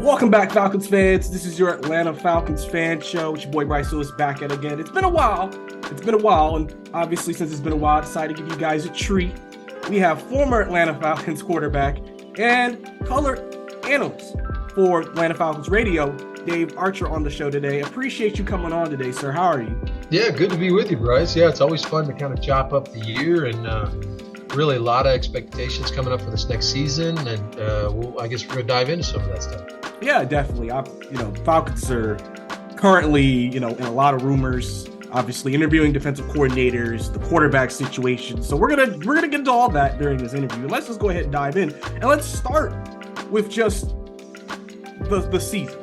Welcome back, Falcons fans. This is your Atlanta Falcons fan show. It's your boy Bryce Lewis back at it again. It's been a while, and obviously since it's been a while, I decided to give you guys a treat. We have former Atlanta Falcons quarterback and color analyst for Atlanta Falcons Radio, Dave Archer, on the show today. Appreciate you coming on today, sir. How are you? Yeah, good to be with you, Bryce. Yeah, it's always fun to kind of chop up the year and really a lot of expectations coming up for this next season, and I guess we're going to dive into some of that stuff. Yeah, definitely. Falcons are currently, in a lot of rumors, obviously interviewing defensive coordinators, the quarterback situation. So we're gonna get into all that during this interview. Let's just go ahead and dive in, and let's start with just the season.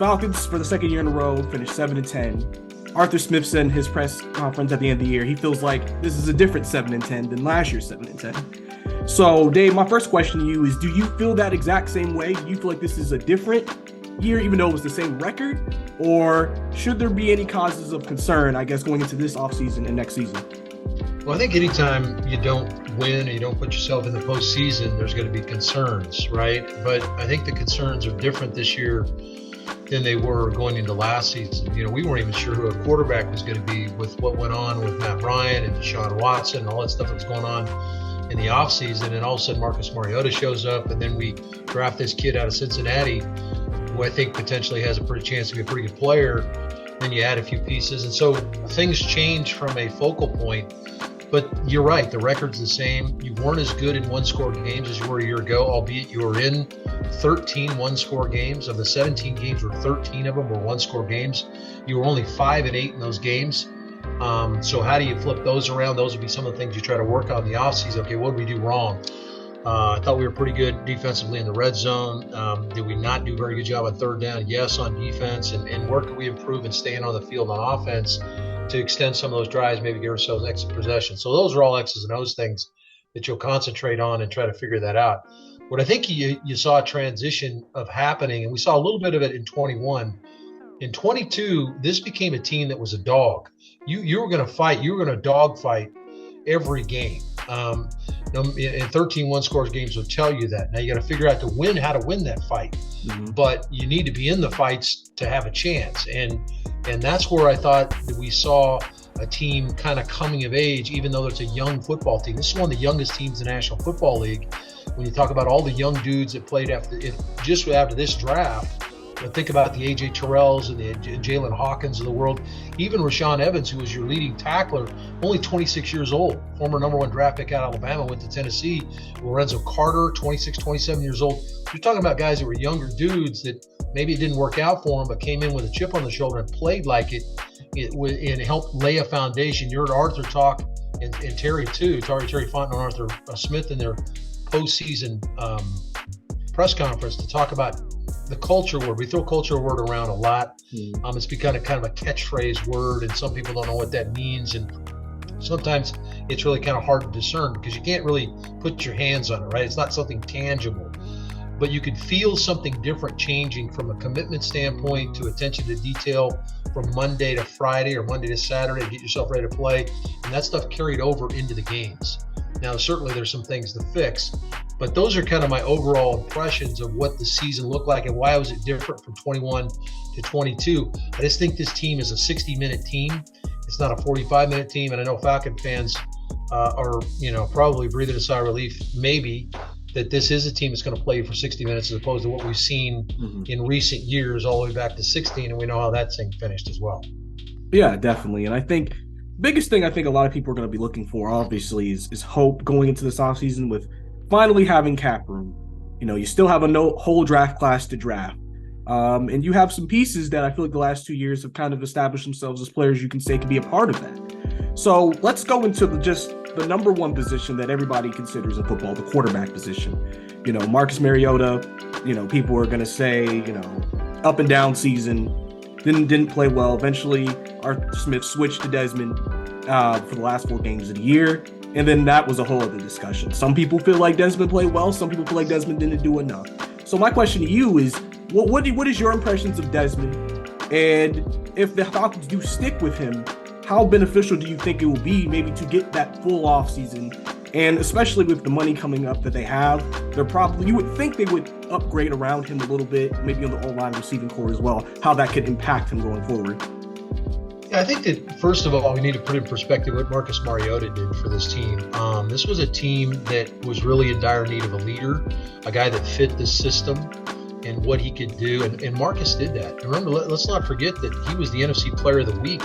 Falcons, for the second year in a row, finished 7-10. Arthur Smith said in his press conference at the end of the year, he feels like this is a different 7-10 than last year's 7-10. So, Dave, my first question to you is, do you feel that exact same way? Do you feel like this is a different year, even though it was the same record? Or should there be any causes of concern, I guess, going into this offseason and next season? Well, I think anytime you don't win or you don't put yourself in the postseason, there's going to be concerns, right? But I think the concerns are different this year than they were going into last season. We weren't even sure who our quarterback was going to be with what went on with Matt Ryan and Deshaun Watson and all that stuff that was going on in the offseason. And all of a sudden Marcus Mariota shows up, and then we draft this kid out of Cincinnati who I think potentially has a pretty chance to be a pretty good player. Then you add a few pieces. And so things change from a focal point. But you're right, the record's the same. You weren't as good in one-score games as you were a year ago, albeit you were in 13 one-score games. Of the 17 games, 13 of them were one-score games. You were only 5-8 in those games. So how do you flip those around? Those would be some of the things you try to work on in the offseason. Okay, what did we do wrong? I thought we were pretty good defensively in the red zone. Did we not do a very good job on third down? Yes, on defense. And where could we improve and staying on the field on offense to extend some of those drives, maybe give ourselves extra possession? So those are all X's and O's things that you'll concentrate on and try to figure that out. What I think you saw a transition of happening, and we saw a little bit of it in 21. In 22, this became a team that was a dog. You were going to fight. You were going to dogfight every game. In 13 one-score games will tell you that. Now you got to figure out how to win that fight. Mm-hmm. But you need to be in the fights to have a chance. And that's where I thought that we saw a team kind of coming of age, even though it's a young football team. This is one of the youngest teams in the National Football League. When you talk about all the young dudes that played after this draft, think about the A.J. Terrells and the Jalen Hawkins of the world. Even Rashaan Evans, who was your leading tackler, only 26 years old. Former number one draft pick out of Alabama, went to Tennessee. Lorenzo Carter, 26, 27 years old. You're talking about guys that were younger dudes that maybe it didn't work out for them, but came in with a chip on the shoulder and played like it and helped lay a foundation. You heard Arthur talk, and Terry too, Terry Fontenot and Arthur Smith in their postseason press conference to talk about the culture word. We throw culture word around a lot. It's become kind of a catchphrase word, and some people don't know what that means. And sometimes it's really kind of hard to discern because you can't really put your hands on it, right? It's not something tangible. But you could feel something different changing from a commitment standpoint to attention to detail from Monday to Friday or Monday to Saturday to get yourself ready to play. And that stuff carried over into the games. Now, certainly there's some things to fix, but those are kind of my overall impressions of what the season looked like and why was it different from 21 to 22. I just think this team is a 60-minute team. It's not a 45-minute team. And I know Falcon fans are, probably breathing a sigh of relief, maybe, that this is a team that's going to play for 60 minutes as opposed to what we've seen in recent years all the way back to 16, and we know how that thing finished as well. Yeah, definitely. And I think biggest thing I think a lot of people are going to be looking for, obviously, is hope going into this offseason with finally having cap room. You still have a whole draft class to draft. And you have some pieces that I feel like the last 2 years have kind of established themselves as players you can say can be a part of that. So let's go into the number one position that everybody considers in football, the quarterback position. Marcus Mariota, people are going to say, up and down season, didn't play well. Eventually, Arthur Smith switched to Desmond for the last 4 games of the year. And then that was a whole other discussion. Some people feel like Desmond played well. Some people feel like Desmond didn't do enough. So my question to you is, what is your impressions of Desmond? And if the Falcons do stick with him, how beneficial do you think it will be maybe to get that full offseason And especially with the money coming up that they have, they're probably, you would think they would upgrade around him a little bit, maybe on the O-line receiving core as well, how that could impact him going forward. Yeah, I think that, first of all, we need to put in perspective what Marcus Mariota did for this team. This was a team that was really in dire need of a leader, a guy that fit the system and what he could do. And Marcus did that. Remember, let's not forget that he was the NFC Player of the Week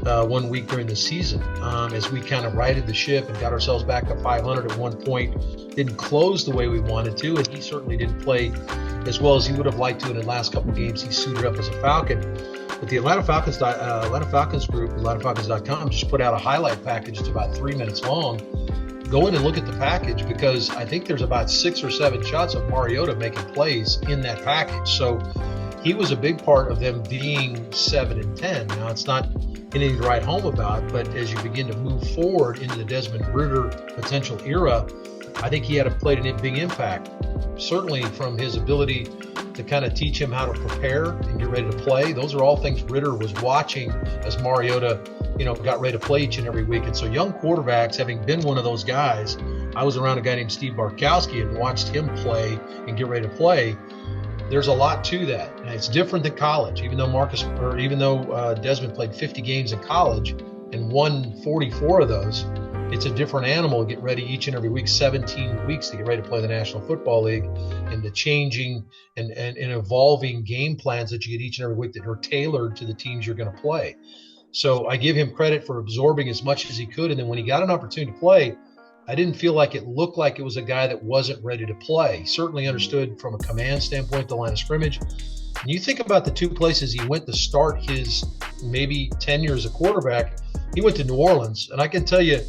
1 week during the season, as we kind of righted the ship and got ourselves back up 500 at one point. Didn't close the way we wanted to, and he certainly didn't play as well as he would have liked to in the last couple of games. He suited up as a Falcon. But the Atlanta Falcons group, AtlantaFalcons.com, just put out a highlight package. It's about 3 minutes long. Go in and look at the package, because I think there's about 6 or 7 shots of Mariota making plays in that package. So he was a big part of them being 7-10. Now, it's not anything to write home about, but as you begin to move forward into the Desmond Ridder potential era, I think he had played a big impact, certainly from his ability to kind of teach him how to prepare and get ready to play. Those are all things Ridder was watching as Mariota, got ready to play each and every week. And so young quarterbacks, having been one of those guys, I was around a guy named Steve Bartkowski and watched him play and get ready to play. There's a lot to that. And it's different than college. Even though Desmond played 50 games in college and won 44 of those, it's a different animal to get ready each and every week, 17 weeks to get ready to play the National Football League, and the changing and evolving game plans that you get each and every week that are tailored to the teams you're going to play. So I give him credit for absorbing as much as he could. And then when he got an opportunity to play, I didn't feel like it looked like it was a guy that wasn't ready to play. He certainly understood from a command standpoint the line of scrimmage. And you think about the 2 places he went to start his maybe tenure as a quarterback. He went to New Orleans, and I can tell you,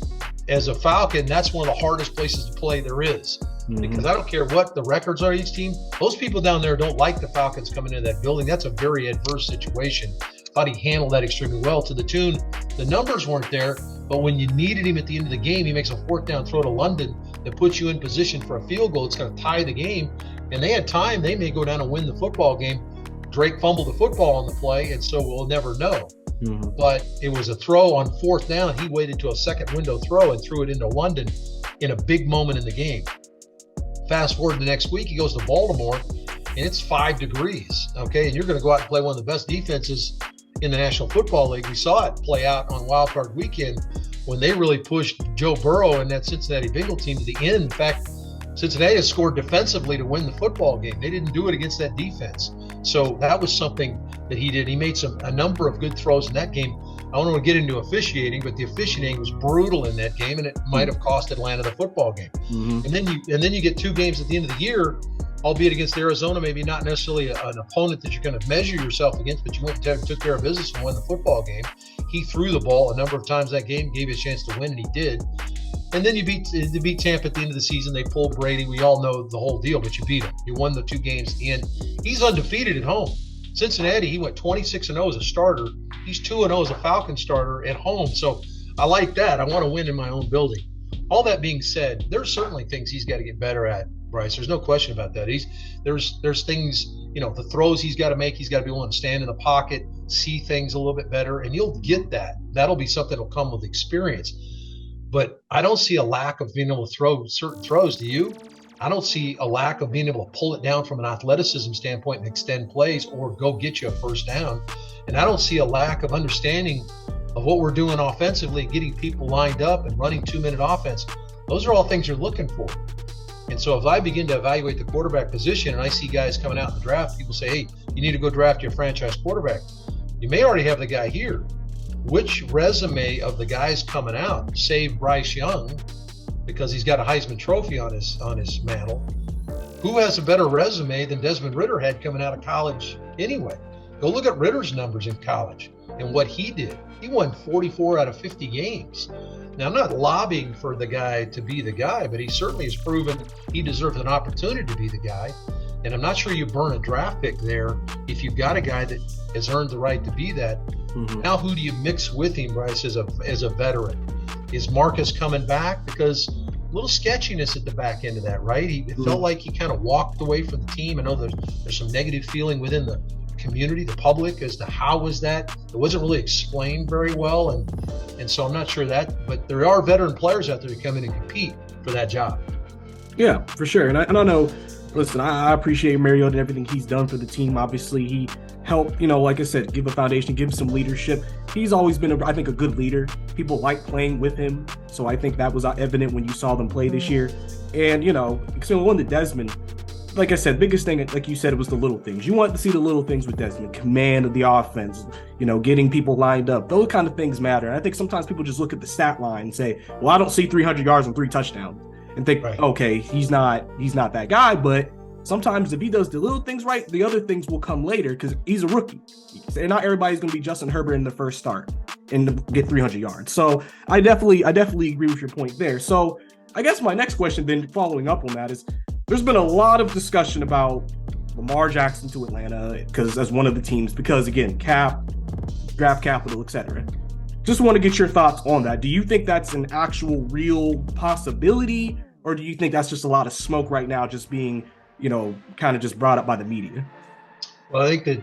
as a Falcon, that's one of the hardest places to play there is. Because I don't care what the records are each team, those people down there don't like the Falcons coming into that building. That's a very adverse situation. Thought he handled that extremely well, to the tune the numbers weren't there, but when you needed him at the end of the game, he makes a 4th down throw to London that puts you in position for a field goal. It's going to tie the game, and they had time. They may go down and win the football game. Drake fumbled the football on the play, and so we'll never know. But it was a throw on 4th down. He waited to a second window throw and threw it into London in a big moment in the game. Fast forward to the next week, he goes to Baltimore, and it's 5 degrees, okay? And you're going to go out and play one of the best defenses in the National Football League. We saw it play out on Wild Card Weekend when they really pushed Joe Burrow and that Cincinnati Bengal team to the end. In fact, Cincinnati has scored defensively to win the football game. They didn't do it against that defense. So that was something that he did. He made a number of good throws in that game. I don't want to get into officiating, but the officiating was brutal in that game, and it might have cost Atlanta the football game. And then you get 2 games at the end of the year, albeit against Arizona, maybe not necessarily an opponent that you're going to measure yourself against, but you went and took care of business and won the football game. He threw the ball a number of times that game, gave you a chance to win, and he did. And then you beat Tampa at the end of the season. They pulled Brady. We all know the whole deal, but you beat him. You won the 2 games at the end. He's undefeated at home. Cincinnati, he went 26-0 as a starter. He's 2-0 as a Falcon starter at home. So I like that. I want to win in my own building. All that being said, there's certainly things he's got to get better at, Bryce. There's no question about that. There's things, the throws he's got to make. He's got to be willing to stand in the pocket, see things a little bit better, and you'll get that. That'll be something that'll come with experience. But I don't see a lack of being able to throw certain throws. Do you? I don't see a lack of being able to pull it down from an athleticism standpoint and extend plays or go get you a 1st down. And I don't see a lack of understanding of what we're doing offensively, getting people lined up and running 2-minute offense. Those are all things you're looking for. And so if I begin to evaluate the quarterback position and I see guys coming out in the draft, people say, hey, you need to go draft your franchise quarterback. You may already have the guy here. Which resume of the guys coming out, save Bryce Young, because he's got a Heisman Trophy on his mantle, who has a better resume than Desmond Ridder had coming out of college anyway? Go look at Ridder's numbers in college and what he did. He won 44 out of 50 games. Now, I'm not lobbying for the guy to be the guy, but he certainly has proven he deserves an opportunity to be the guy. And I'm not sure you burn a draft pick there if you've got a guy that has earned the right to be that. Now, who do you mix with him, Bryce, as a veteran? Is Marcus coming back? Because a little sketchiness at the back end of that, right? It felt like he kind of walked away from the team. I know there's some negative feeling within the community, the public, as to how was that. It wasn't really explained very well, and so I'm not sure that. But there are veteran players out there who come in and compete. for that job. Yeah, for sure. And I know, listen, I appreciate Mariota and everything he's done for the team. Obviously, he helped, like I said, give a foundation, give some leadership. He's always been, I think, a good leader. People like playing with him. So I think that was evident when you saw them play this year. And, so on to Desmond, like I said, biggest thing, like you said, it was the little things. You want to see the little things with Desmond, command of the offense, getting people lined up. Those kind of things matter. And I think sometimes people just look at the stat line and say, well, I don't see 300 yards and 3 touchdowns. And think, right, okay, he's not that guy. But sometimes if he does the little things right, the other things will come later because he's a rookie. And not everybody's going to be Justin Herbert in the first start and get 300 yards. So I definitely agree with your point there. So I guess my next question then, following up on that, is there's been a lot of discussion about Lamar Jackson to Atlanta because as one of the teams, because again, cap, draft capital, etc. Just want to get your thoughts on that. Do you think that's an actual real possibility, or do you think that's just a lot of smoke right now, just being, kind of just brought up by the media? Well, I think that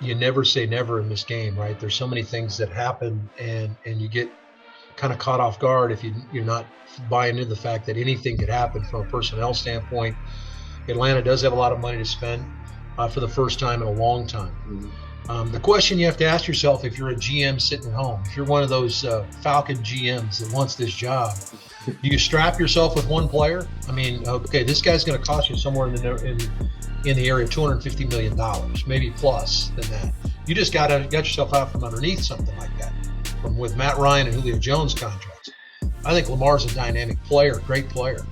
you never say never in this game, right? There's so many things that happen, and you get kind of caught off guard if you're not buying into the fact that anything could happen from a personnel standpoint. Atlanta does have a lot of money to spend for the first time in a long time. Mm-hmm. The question you have to ask yourself, if you're a GM sitting at home, if you're one of those Falcon GMs that wants this job, do you strap yourself with one player? I mean, okay, this guy's going to cost you somewhere in the area of $250 million, maybe plus than that. You just got yourself out from underneath something like that, from with Matt Ryan and Julio Jones contracts. I think Lamar's a dynamic player, great player.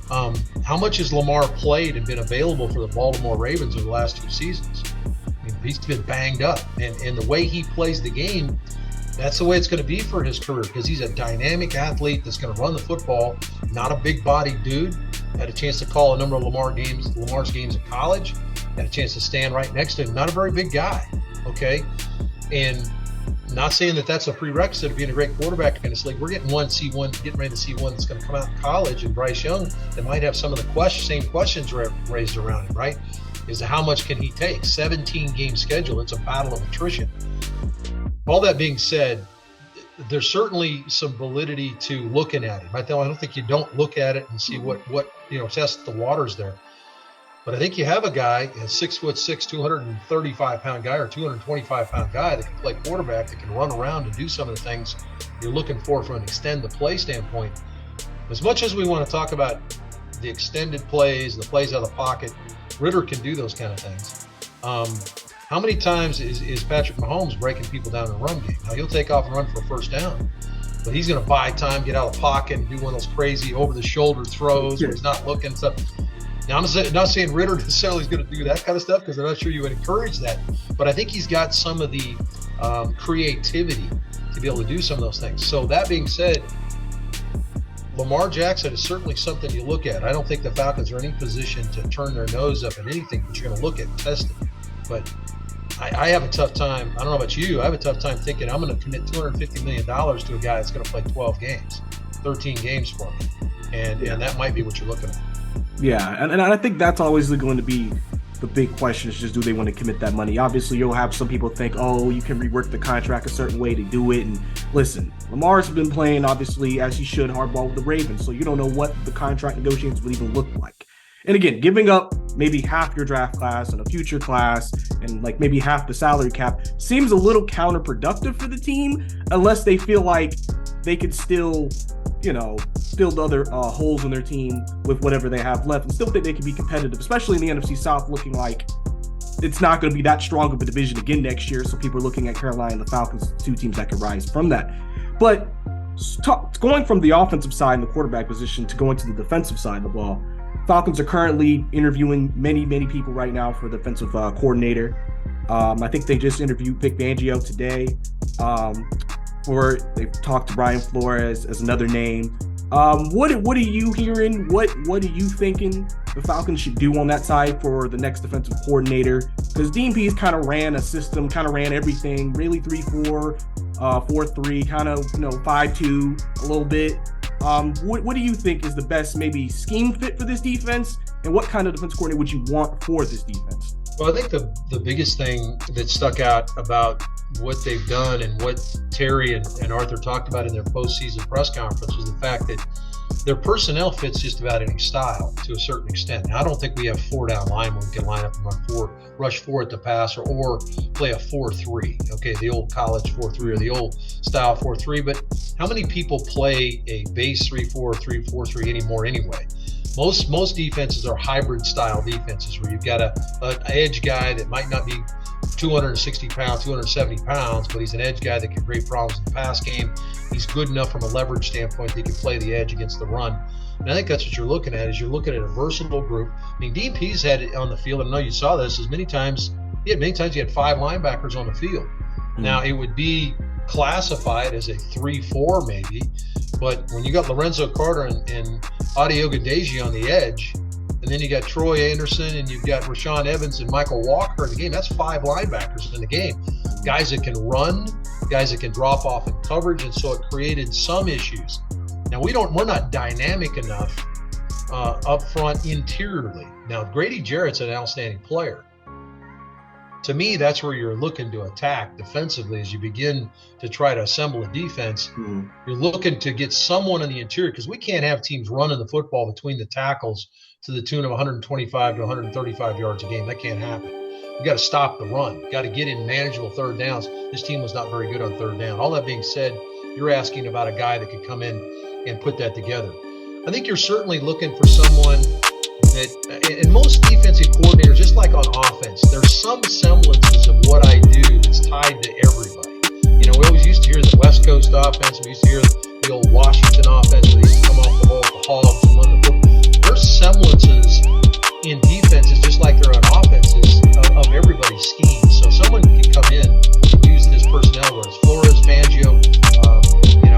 How much has Lamar played and been available for the Baltimore Ravens over the last 2 seasons? I mean, he's been banged up, and the way he plays the game, that's the way it's going to be for his career, because he's a dynamic athlete that's going to run the football, not a big-bodied dude. Had a chance to call a number of Lamar's games at college, had a chance to stand right next to him. Not a very big guy, okay? And not saying that that's a prerequisite of being a great quarterback in this league. We're getting getting ready to see one that's going to come out in college, and Bryce Young, that might have some of the same questions raised around him, right? Is how much can he take? 17-game schedule. It's a battle of attrition. All that being said, there's certainly some validity to looking at him. I don't think you don't look at it and see what test the waters there. But I think you have a guy, a 6'6", 235-pound guy or 225-pound guy that can play quarterback, that can run around and do some of the things you're looking for from an extend the play standpoint. As much as we want to talk about the extended plays, the plays out of the pocket, Ridder can do those kind of things. How many times is Patrick Mahomes breaking people down in the run game? Now, he'll take off and run for a first down, but he's going to buy time, get out of the pocket, and do one of those crazy over-the-shoulder throws where he's not looking stuff. Now, I'm not saying Ridder necessarily is going to do that kind of stuff, because I'm not sure you would encourage that, but I think he's got some of the creativity to be able to do some of those things. So that being said, Lamar Jackson is certainly something you look at. I don't think the Falcons are in any position to turn their nose up at anything that you're going to look at and test it. But I have a tough time. I don't know about you. I have a tough time thinking I'm going to commit $250 million to a guy that's going to play 12 games, 13 games for me. And that might be what you're looking at. Yeah, and I think that's always going to be the big question, is just, do they want to commit that money? Obviously, you'll have some people think, oh, you can rework the contract a certain way to do it. And listen, Lamar's been playing, obviously, as he should, hardball with the Ravens. So you don't know what the contract negotiations would even look like. And again, giving up maybe half your draft class and a future class and like maybe half the salary cap seems a little counterproductive for the team, unless they feel like they could still, fill the other holes in their team with whatever they have left and still think they can be competitive, especially in the NFC South, looking like it's not going to be that strong of a division again next year. So people are looking at Carolina and the Falcons, 2 teams that can rise from that. But going from the offensive side and the quarterback position to going to the defensive side of the ball, Falcons are currently interviewing many people right now for the defensive coordinator. I think they just interviewed Vic Fangio today. Or they've talked to Brian Flores as another name. What are you hearing? What are you thinking the Falcons should do on that side for the next defensive coordinator? Because Dean Pease kind of ran a system, kind of ran everything, really 3-4, 4-3, kind of 5-2 a little bit. What do you think is the best maybe scheme fit for this defense, and what kind of defense coordinator would you want for this defense? Well, I think the biggest thing that stuck out about what they've done and what Terry and Arthur talked about in their postseason press conference was the fact that their personnel fits just about any style to a certain extent. Now, I don't think we have 4-down linemen who can line up and run four, rush four at the passer, or play a 4-3. Okay, the old college 4-3 or the old style 4-3. But how many people play a base 3-4, 3-4-3 anymore anyway? Most defenses are hybrid style defenses where you've got an edge guy that might not be 260 pounds, 270 pounds, but he's an edge guy that can create problems in the pass game. He's good enough from a leverage standpoint that he can play the edge against the run. And I think that's what you're looking at, is you're looking at a versatile group. I mean, Dean Pease had it on the field, and I know you saw this, many times he had 5 linebackers on the field. Mm-hmm. Now, it would be classified as a 3-4 maybe, but when you got Lorenzo Carter and Adeoga Deji on the edge, and then you got Troy Anderson and you've got Rashaan Evans and Michael Walker in the game, that's 5 linebackers in the game. Guys that can run, guys that can drop off in coverage, and so it created some issues. Now, we're not dynamic enough up front interiorly. Now, Grady Jarrett's an outstanding player. To me, that's where you're looking to attack defensively as you begin to try to assemble a defense. Mm-hmm. You're looking to get someone in the interior, because we can't have teams running the football between the tackles to the tune of 125 to 135 yards a game. That can't happen. You got to stop the run. You got to get in manageable third downs. This team was not very good on third down. All that being said, you're asking about a guy that could come in and put that together. I think you're certainly looking for someone that, and most defensive coordinators, just like on offense, there's some semblances of what I do that's tied to everybody. You know, we always used to hear the West Coast offense. We used to hear the old Washington offense where they used to come off the ball with the Hogs and run the football. There's semblances in defenses, just like there are on offenses, of everybody's scheme. So someone can come in and use this personnel, whether it's Flores, Fangio.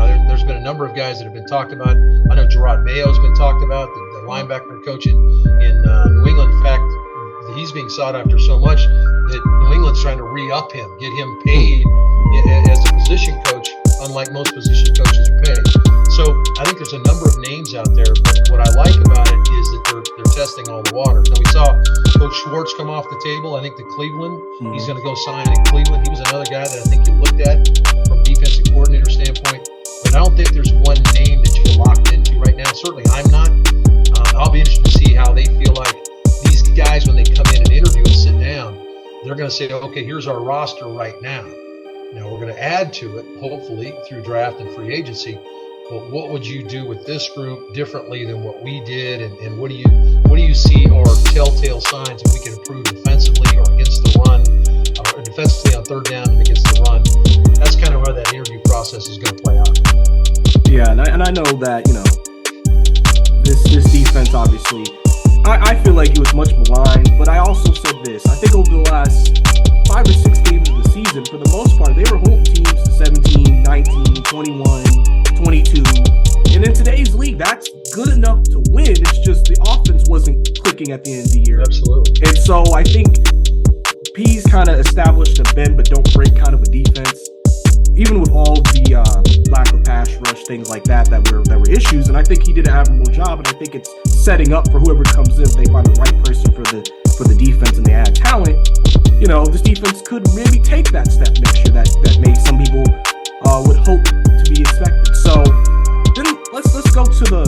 There's been a number of guys that have been talked about. I know Gerard Mayo's been talked about, the linebacker coach in New England. In fact, he's being sought after so much that New England's trying to re-up him, get him paid as a position coach, unlike most position coaches are paid. So I think there's a number of names out there, but what I like about it is that they're testing all the waters. Now, we saw Coach Schwartz come off the table, I think, to Cleveland. Mm-hmm. He's going to go sign in Cleveland. He was another guy that I think you looked at from a defensive coordinator standpoint. But I don't think there's one name that you're locked into right now. Certainly I'm not. I'll be interested to see how they feel like these guys, when they come in and interview and sit down, they're going to say, okay, here's our roster right now. Now we're going to add to it, hopefully, through draft and free agency. But what would you do with this group differently than what we did? And what do you see are telltale signs that we can improve defensively or against the run, or defensively on third down and against the run? That's kind of where that interview process is going to play out. Yeah, and I know that, this defense, obviously, I feel like it was much maligned, but I also said this. I think over the last 5 or 6 games of the season, for the most part, they were holding teams to 17, 19, 21, 22. And in today's league, that's good enough to win. It's just the offense wasn't clicking at the end of the year. Absolutely. And so I think Pease kind of established a bend but don't break kind of a defense. Even with all the lack of pass rush, things like that were issues, and I think he did an admirable job. And I think it's setting up for whoever comes in, if they find the right person for the defense and they add talent. This defense could maybe take that step next year that maybe some people would hope to be expected. So then let's go to the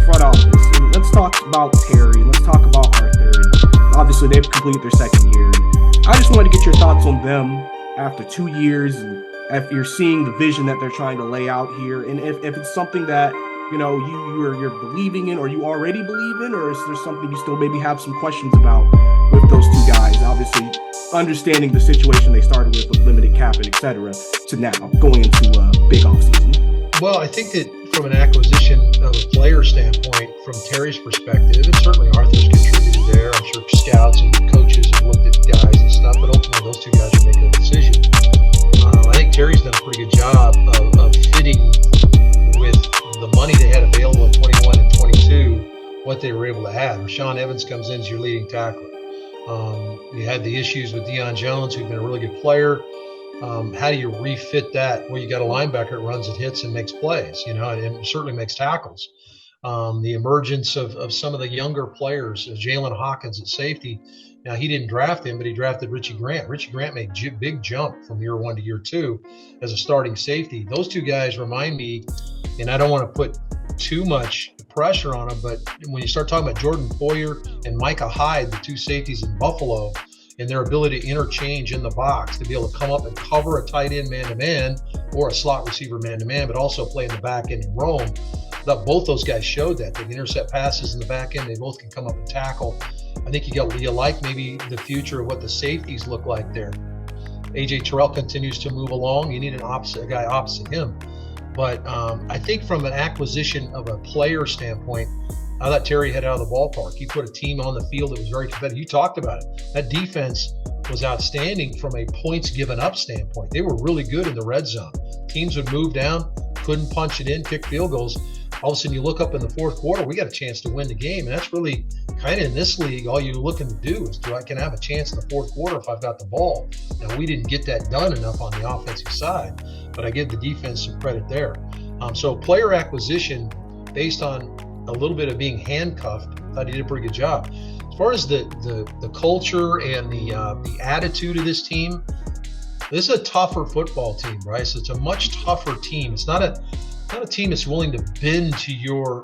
front office and let's talk about Terry. Let's talk about Arthur. And obviously, they've completed their second year. And I just wanted to get your thoughts on them after 2 years, and if you're seeing the vision that they're trying to lay out here, and if it's something that you're believing in, or you already believe in, or is there something you still maybe have some questions about with those two guys? Obviously, understanding the situation they started with limited cap and etc. to now going into a big offseason. Well, I think that from an acquisition of a player standpoint, from Terry's perspective, and certainly Arthur's contributed there. I'm sure scouts and coaches have looked at guys and stuff, but ultimately those two guys are making a decision. I think Terry's done a pretty good job of fitting with the money they had available in 21 and 22, what they were able to add. Rashaan Evans comes in as your leading tackler. You had the issues with Deion Jones, who's been a really good player. How do you refit that? Well, you got a linebacker that runs and hits and makes plays, and certainly makes tackles. The emergence of some of the younger players, Jalen Hawkins at safety. Now, he didn't draft him, but he drafted Richie Grant. Richie Grant made a big jump from year 1 to year 2 as a starting safety. Those two guys remind me, and I don't want to put too much pressure on him. But when you start talking about Jordan Poyer and Micah Hyde, the two safeties in Buffalo, and their ability to interchange in the box, to be able to come up and cover a tight end man-to-man or a slot receiver man-to-man, but also play in the back end and roam. Both those guys showed that. They can intercept passes in the back end. They both can come up and tackle. I think you like maybe the future of what the safeties look like there. A.J. Terrell continues to move along. You need a guy opposite him. But I think from an acquisition of a player standpoint, I thought Terry had out of the ballpark. He put a team on the field that was very competitive. You talked about it. That defense was outstanding from a points given up standpoint. They were really good in the red zone. Teams would move down, couldn't punch it in, kick field goals. All of a sudden you look up in the fourth quarter, we got a chance to win the game. And that's really kind of in this league, all you're looking to do is can I have a chance in the fourth quarter if I've got the ball? Now, we didn't get that done enough on the offensive side, but I give the defense some credit there. So player acquisition based on a little bit of being handcuffed, I thought he did a pretty good job. As far as the culture and the attitude of this team, this is a tougher football team, right? So it's a much tougher team. It's not a team that's willing to bend to your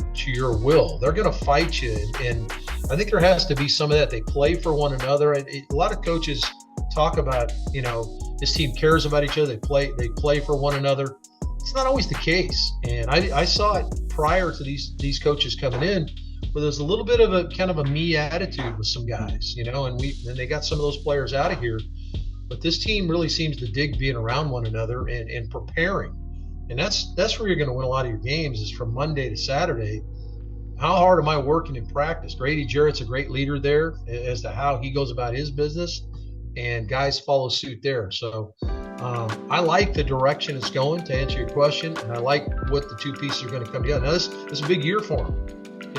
will. They're going to fight you, and I think there has to be some of that. They play for one another. A lot of coaches talk about, this team cares about each other. They play for one another. It's not always the case, and I saw it prior to these coaches coming in, where there's a little bit of a kind of a me attitude with some guys, and they got some of those players out of here. But this team really seems to dig being around one another and preparing. And that's where you're going to win a lot of your games, is from Monday to Saturday. How hard am I working in practice? Grady Jarrett's a great leader there as to how he goes about his business, and guys follow suit there. So I like the direction it's going, to answer your question, and I like what the two pieces are going to come together. Now, this is a big year for them,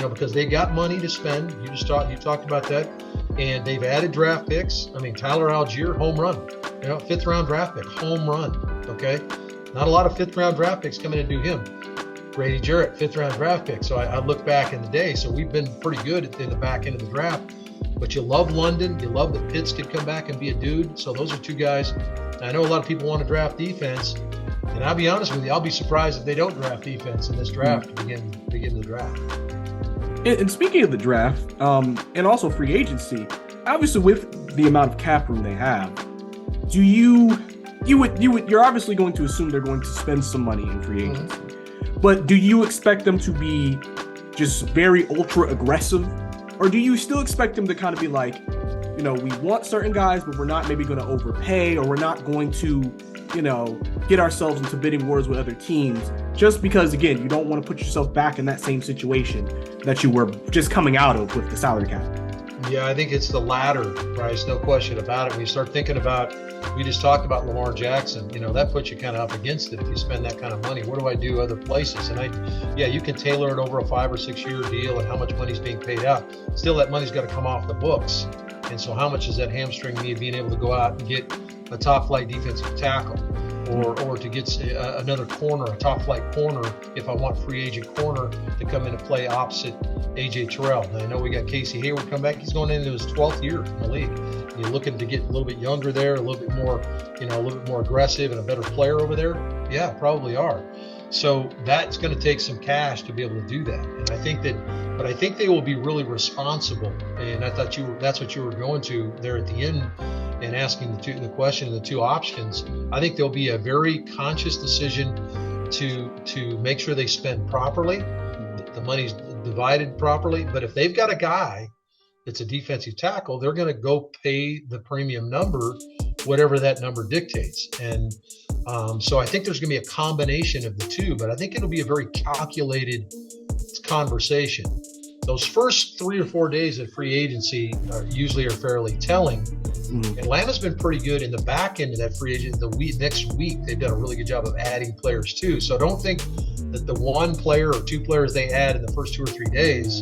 because they got money to spend. You talked about that, and they've added draft picks. I mean, Tyler Algier, home run, fifth round draft pick, home run. Okay, not a lot of fifth round draft picks coming to do him. Grady Jarrett, fifth round draft pick. So I look back in the day. So we've been pretty good in the back end of the draft. But you love London. You love that Pitts could come back and be a dude. So those are two guys. I know a lot of people want to draft defense. And I'll be honest with you, I'll be surprised if they don't draft defense in this draft to begin the draft. And speaking of the draft, and also free agency, obviously with the amount of cap room they have, you're obviously going to assume they're going to spend some money in free agency. But do you expect them to be just very ultra aggressive? Or do you still expect them to kind of be like, we want certain guys, but we're not maybe going to overpay, or we're not going to, get ourselves into bidding wars with other teams, just because, again, you don't want to put yourself back in that same situation that you were just coming out of with the salary cap? Yeah, I think it's the latter, Bryce, no question about it. When you start thinking about, we just talked about Lamar Jackson, that puts you kind of up against it if you spend that kind of money. What do I do other places? And you can tailor it over a 5 or 6 year deal and how much money's being paid out. Still, that money's got to come off the books. And so how much does that hamstring me being able to go out and get a top flight defensive tackle, or to get another corner, a top flight corner, if I want free agent corner to come in and play opposite A.J. Terrell. And I know we got Casey Hayward come back. He's going into his 12th year in the league. You're looking to get a little bit younger there, a little bit more, a little bit more aggressive and a better player over there. Yeah, probably are. So that's going to take some cash to be able to do that. And I think they will be really responsible. And I thought that's what you were going to there at the end and asking the question of the two options. I think there'll be a very conscious decision to make sure they spend properly, the money's divided properly. But if they've got a guy that's a defensive tackle, they're going to go pay the premium number, whatever that number dictates. And so I think there's going to be a combination of the two, but I think it'll be a very calculated conversation. Those first 3 or 4 days of free agency usually are fairly telling. Atlanta's been pretty good in the back end of that free agent. Next week, they've done a really good job of adding players too. So don't think that the one player or two players they add in the first 2 or 3 days,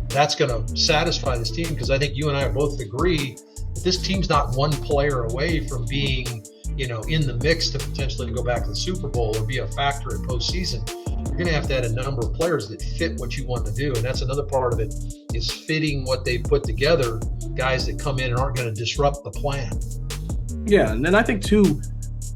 that's going to satisfy this team, because I think you and I both agree that this team's not one player away from being, in the mix to potentially go back to the Super Bowl or be a factor in postseason. You're going to have to add a number of players that fit what you want to do. And that's another part of it, is fitting what they put together, guys that come in and aren't going to disrupt the plan. Yeah, and then I think, too,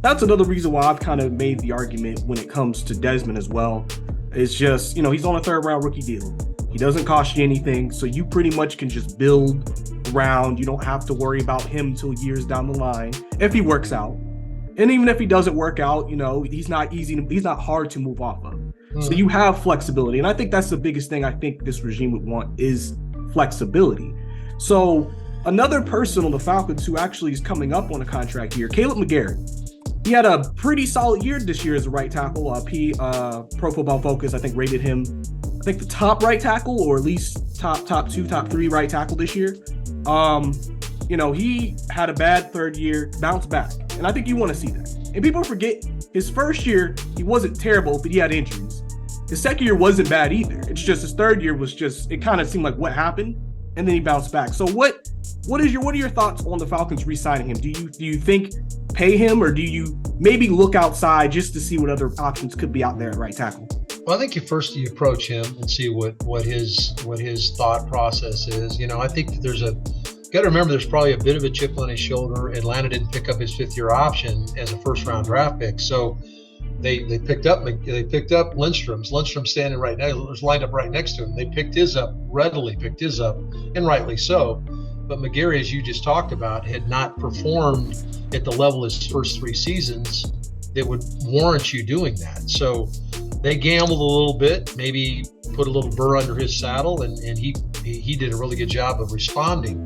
that's another reason why I've kind of made the argument when it comes to Desmond as well. It's just, he's on a third round rookie deal. He doesn't cost you anything. So you pretty much can just build around. You don't have to worry about him until years down the line if he works out. And even if he doesn't work out, he's not hard to move off of. So you have flexibility. And I think that's the biggest thing I think this regime would want is flexibility. So another person on the Falcons who actually is coming up on a contract year, Caleb McGarrett. He had a pretty solid year this year as a right tackle. Pro Football Focus, I think, rated him, the top right tackle, or at least top 2, top 3 right tackle this year. He had a bad third year, bounced back. And I think you want to see that. And people forget his first year, he wasn't terrible, but he had injuries. His second year wasn't bad either. It's just his third year was just, it kind of seemed like what happened, and then he bounced back. So what are your thoughts on the Falcons re-signing him? Do you think pay him, or do you maybe look outside just to see what other options could be out there at right tackle? Well, I think you approach him and see what his thought process is. I think that got to remember there's probably a bit of a chip on his shoulder. Atlanta didn't pick up his 5th-year option as a first-round draft pick, so they picked up Lindstrom's. Lindstrom's standing right now, was lined up right next to him. They readily picked his up, and rightly so. But McGarry, as you just talked about, had not performed at the level his first 3 seasons that would warrant you doing that. So they gambled a little bit, maybe put a little burr under his saddle, and he did a really good job of responding.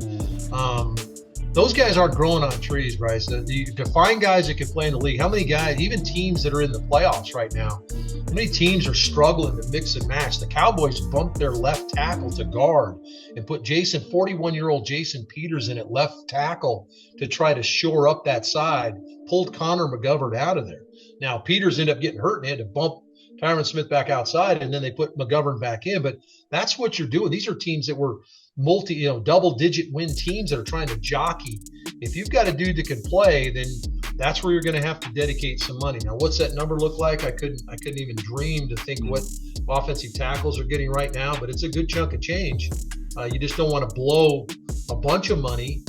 Those guys aren't growing on trees, Bryce. To find guys that can play in the league, how many guys, even teams that are in the playoffs right now, how many teams are struggling to mix and match? The Cowboys bumped their left tackle to guard and put 41-year-old Jason Peters in at left tackle to try to shore up that side, pulled Connor McGovern out of there. Now, Peters ended up getting hurt and they had to bump Tyron Smith back outside, and then they put McGovern back in. But that's what you're doing. These are teams that were double-digit win teams that are trying to jockey. If you've got a dude that can play, then that's where you're going to have to dedicate some money. Now, what's that number look like? I couldn't even dream to think what offensive tackles are getting right now, but it's a good chunk of change. You just don't want to blow a bunch of money.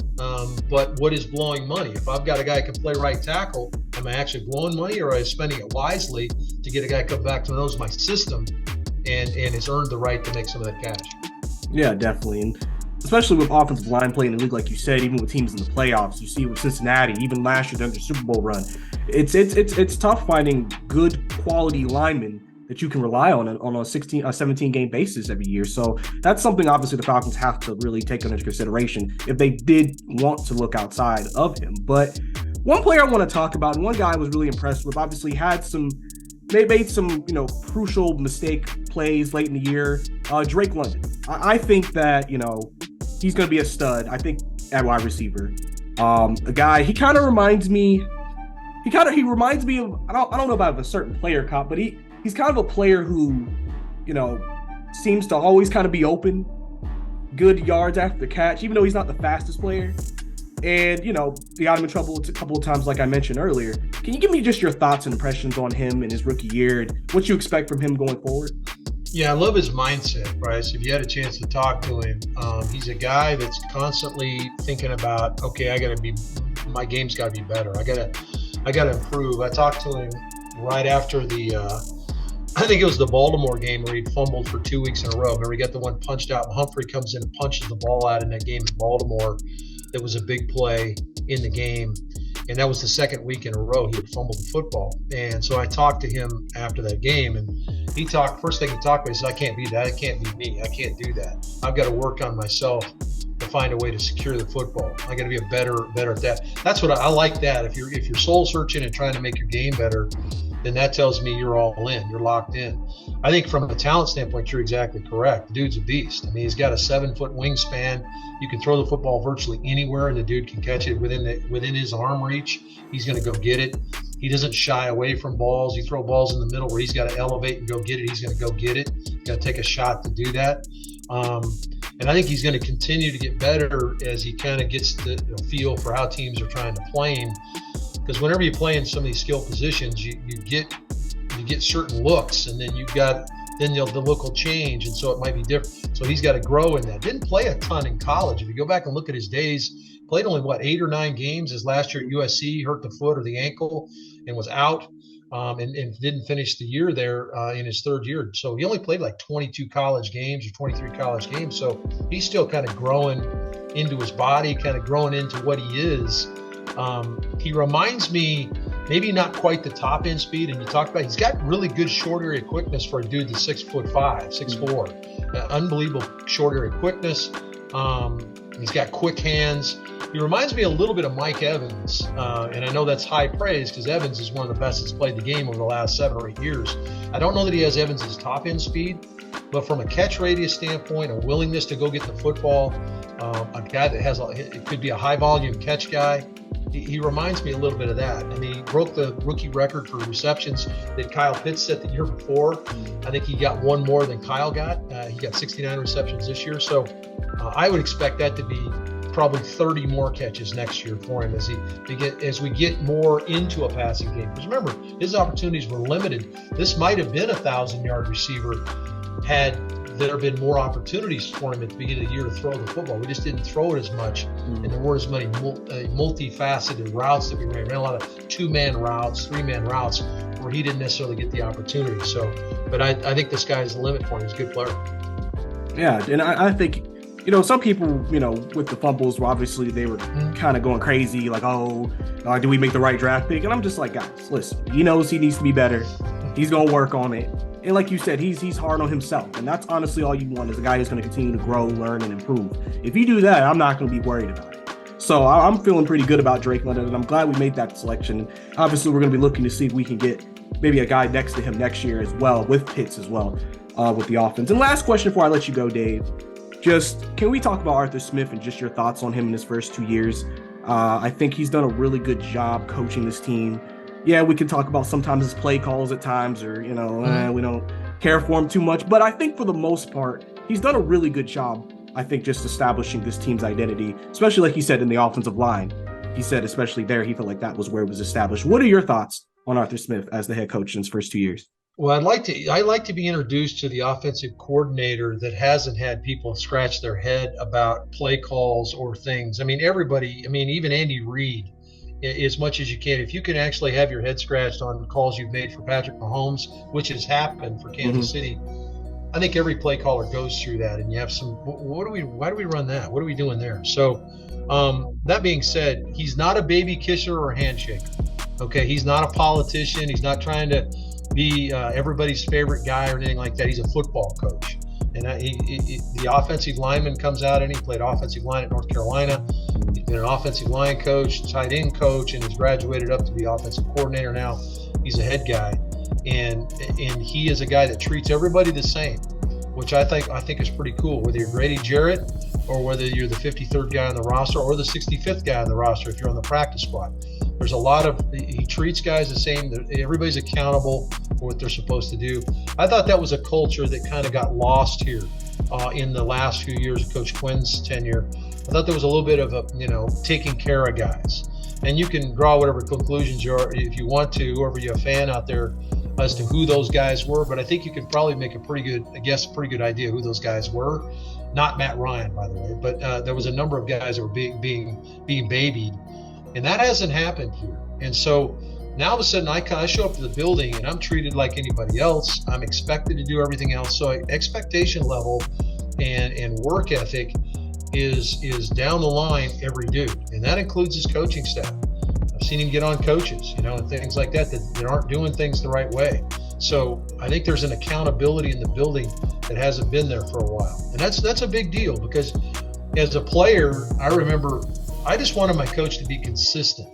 But what is blowing money? If I've got a guy who can play right tackle, am I actually blowing money, or am I spending it wisely to get a guy come back to knows my system and has earned the right to make some of that cash? Yeah, definitely. And especially with offensive line play in the league, like you said, even with teams in the playoffs, you see it with Cincinnati, even last year during the Super Bowl run, it's tough finding good quality linemen that you can rely on a 17 game basis every year. So that's something obviously the Falcons have to really take into consideration if they did want to look outside of him. But one player I want to talk about, and one guy I was really impressed with, obviously they made some crucial mistake plays late in the year. Drake London. I think that he's going to be a stud. I think at wide receiver, a guy, he kind of reminds me. He reminds me of, I don't know about a certain player comp, but he's kind of a player who, seems to always kind of be open, good yards after the catch, even though he's not the fastest player. And, they got him in trouble a couple of times, like I mentioned earlier. Can you give me just your thoughts and impressions on him in his rookie year and what you expect from him going forward? Yeah, I love his mindset, Bryce. If you had a chance to talk to him, he's a guy that's constantly thinking about, okay, my game's got to be better. I got to improve. I talked to him right after I think it was the Baltimore game where he'd fumbled for 2 weeks in a row. Remember, he got the one punched out, and Humphrey comes in and punches the ball out in that game in Baltimore. That was a big play in the game, and that was the second week in a row he had fumbled the football. And so I talked to him after that game, and first thing he talked about, he said, I can't be that. It can't be me. I can't do that. I've got to work on myself to find a way to secure the football. I got to be better at that. That's what I like. That if you're soul searching and trying to make your game better, then that tells me you're all in. You're locked in. I think from a talent standpoint, you're exactly correct. The dude's a beast. I mean, he's got a 7-foot wingspan. You can throw the football virtually anywhere, and the dude can catch it within his arm reach. He's going to go get it. He doesn't shy away from balls. You throw balls in the middle where he's got to elevate and go get it. He's going to go get it. He's got to take a shot to do that. And I think he's going to continue to get better as he kind of gets the feel for how teams are trying to play him. Because whenever you play in some of these skill positions, you get certain looks, and then the look will change, and so it might be different. So he's got to grow in that. Didn't play a ton in college. If you go back and look at his days, played only 8 or 9 games. His last year at USC, hurt the foot or the ankle and was out. and didn't finish the year there in his third year. So he only played like 22 college games or 23 college games. So he's still kind of growing into his body, kind of growing into what he is. He reminds me, maybe not quite the top end speed, and you talked about he's got really good short area quickness for a dude that's 6'5", 6'4", unbelievable short area quickness. He's got quick hands. He reminds me a little bit of Mike Evans, and I know that's high praise because Evans is one of the best that's played the game over the last 7 or 8 years. I don't know that he has Evans's top end speed, but from a catch radius standpoint, a willingness to go get the football, a guy that has it could be a high volume catch guy. He reminds me a little bit of that. And he broke the rookie record for receptions that Kyle Pitts set the year before. I think he got one more than Kyle got. He got 69 receptions this year. So I would expect that to be probably 30 more catches next year for him as we get more into a passing game. Because remember, his opportunities were limited. This might have been a 1,000-yard receiver had there been more opportunities for him at the beginning of the year to throw the football. We just didn't throw it as much, and there weren't as many multifaceted routes that we ran. We ran a lot of 2-man routes, 3-man routes, where he didn't necessarily get the opportunity. So, but I think this guy is the limit for him. He's a good player. Yeah, and I think, some people, with the fumbles, obviously they were kind of going crazy, like, do we make the right draft pick? And I'm just like, guys, listen, he knows he needs to be better. He's going to work on it. And like you said, he's hard on himself. And that's honestly all you want, is a guy who's going to continue to grow, learn, and improve. If you do that, I'm not going to be worried about it. So I'm feeling pretty good about Drake London, and I'm glad we made that selection. And obviously, we're going to be looking to see if we can get maybe a guy next to him next year as well, with Pitts as well, with the offense. And last question before I let you go, Dave. Just, can we talk about Arthur Smith and just your thoughts on him in his first 2 years? I think he's done a really good job coaching this team. Yeah, we can talk about sometimes his play calls at times, or, we don't care for him too much. But I think for the most part, he's done a really good job, I think, just establishing this team's identity, especially like he said in the offensive line. He said especially there, he felt like that was where it was established. What are your thoughts on Arthur Smith as the head coach in his first 2 years? Well, I like to be introduced to the offensive coordinator that hasn't had people scratch their head about play calls or things. Even Andy Reid, as much as you can, if you can actually have your head scratched on calls you've made for Patrick Mahomes, which has happened for Kansas City, I think every play caller goes through that, and you have some, why do we run that? What are we doing there? So that being said, he's not a baby kisser or handshaker. Okay, he's not a politician. He's not trying to be everybody's favorite guy or anything like that. He's a football coach. And the offensive lineman comes out, and he played offensive line at North Carolina. He's been an offensive line coach, tight end coach, and has graduated up to be offensive coordinator now. He's a head guy, and he is a guy that treats everybody the same, which I think is pretty cool. Whether you're Grady Jarrett or whether you're the 53rd guy on the roster or the 65th guy on the roster if you're on the practice squad. There's a lot of, he treats guys the same. Everybody's accountable for what they're supposed to do. I thought that was a culture that kind of got lost here in the last few years of Coach Quinn's tenure. I thought there was a little bit of taking care of guys. And you can draw whatever conclusions you are if you want to, whoever you're a fan out there, as to who those guys were. But I think you can probably make a pretty good idea who those guys were. Not Matt Ryan, by the way, but there was a number of guys that were being babied. And that hasn't happened here. And so now all of a sudden I show up to the building and I'm treated like anybody else. I'm expected to do everything else. So expectation level and work ethic is down the line every dude. And that includes his coaching staff. I've seen him get on coaches, and things like that aren't doing things the right way. So I think there's an accountability in the building that hasn't been there for a while. And that's a big deal, because as a player, I remember I just wanted my coach to be consistent.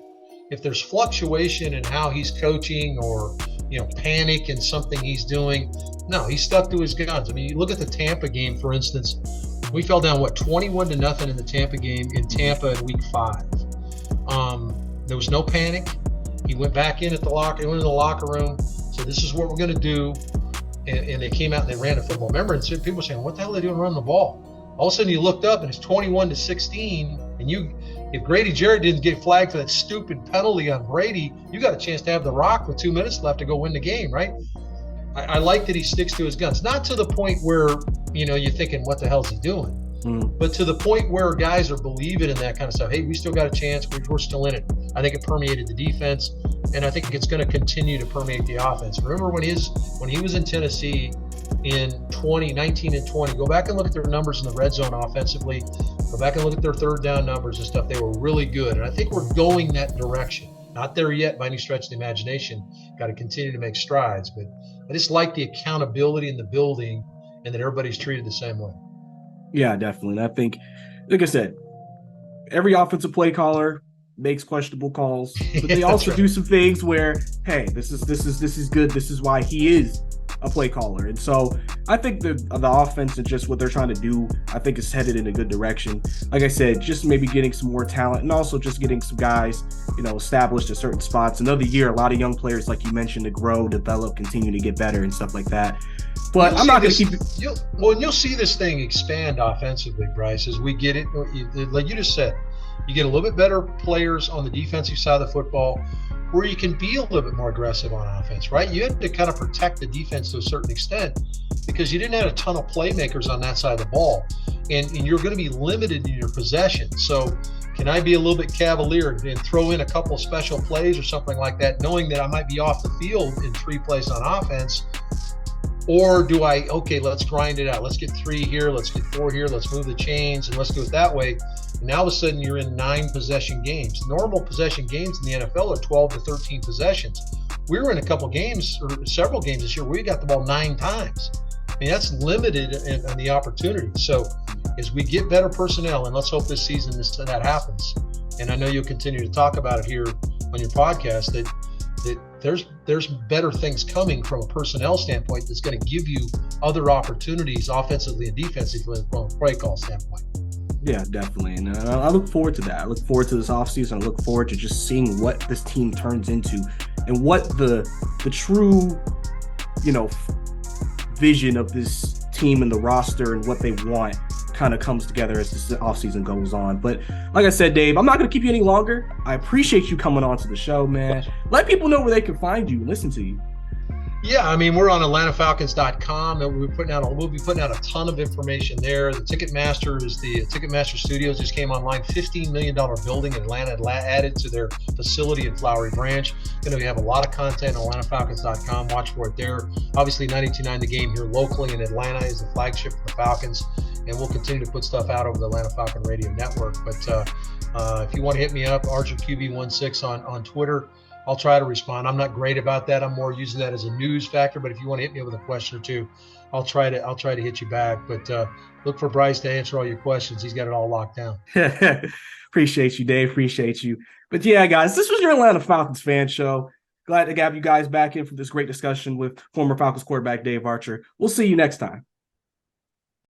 If there's fluctuation in how he's coaching or, panic in something he's doing, no, he stuck to his guns. You look at the Tampa game, for instance. We fell down, 21-0 in the Tampa game in Tampa in week 5. There was no panic. He went back into the locker room, said, this is what we're going to do. And they came out and they ran the football. Remember, and people were saying, what the hell are they doing running the ball? All of a sudden you looked up and it's 21-16, and if Grady Jarrett didn't get flagged for that stupid penalty on Brady, you got a chance to have the rock with 2 minutes left to go win the game, right? I like that he sticks to his guns. Not to the point where, you're thinking, what the hell is he doing? But to the point where guys are believing in that kind of stuff, hey, we still got a chance. We're still in it. I think it permeated the defense, and I think it's going to continue to permeate the offense. Remember when he was in Tennessee in 2019 and 20, go back and look at their numbers in the red zone offensively. Go back and look at their third down numbers and stuff. They were really good, and I think we're going that direction. Not there yet by any stretch of the imagination. Got to continue to make strides, but I just like the accountability in the building and that everybody's treated the same way. Yeah, definitely. And I think, like I said, every offensive play caller makes questionable calls, but they also do some things where, hey, this is good. This is why he is a play caller. And so I think the offense and just what they're trying to do, I think is headed in a good direction. Like I said, just maybe getting some more talent and also just getting some guys, established at certain spots. Another year, a lot of young players, like you mentioned, to grow, develop, continue to get better and stuff like that. But I'm not going to keep it. You'll see this thing expand offensively, Bryce, as we get it. Like you just said, you get a little bit better players on the defensive side of the football where you can be a little bit more aggressive on offense, right? You had to kind of protect the defense to a certain extent because you didn't have a ton of playmakers on that side of the ball. And you're going to be limited in your possession. So can I be a little bit cavalier and throw in a couple of special plays or something like that, knowing that I might be off the field in 3 plays on offense? Or do I, okay, let's grind it out. Let's get 3 here. Let's get 4 here. Let's move the chains and let's do it that way. And now all of a sudden you're in 9 possession games. Normal possession games in the NFL are 12 to 13 possessions. We were in a couple games or several games this year where we got the ball 9 times. I mean, that's limited in the opportunity. So as we get better personnel, and let's hope this season that happens, and I know you'll continue to talk about it here on your podcast, that there's better things coming from a personnel standpoint that's going to give you other opportunities offensively and defensively from a play call standpoint. Yeah, definitely. And I look forward to that. I look forward to this offseason. I look forward to just seeing what this team turns into and what the true, vision of this team and the roster and what they want kind of comes together as this offseason goes on. But like I said, Dave, I'm not going to keep you any longer. I appreciate you coming on to the show, man. Let people know where they can find you and listen to you. Yeah, I mean, we're on AtlantaFalcons.com, and we'll be putting out a ton of information there. The Ticketmaster Studios just came online. $15 million building in Atlanta added to their facility in Flowery Branch. Going to have a lot of content on AtlantaFalcons.com. Watch for it there. Obviously, 92.9 The Game here locally in Atlanta is the flagship for the Falcons, and we'll continue to put stuff out over the Atlanta Falcon Radio Network. But if you want to hit me up, ArcherQB16 on Twitter. I'll try to respond. I'm not great about that. I'm more using that as a news factor. But if you want to hit me with a question or two, I'll try to hit you back. But look for Bryce to answer all your questions. He's got it all locked down. Appreciate you, Dave. Appreciate you. But yeah, guys, this was your Atlanta Falcons fan show. Glad to have you guys back in for this great discussion with former Falcons quarterback Dave Archer. We'll see you next time.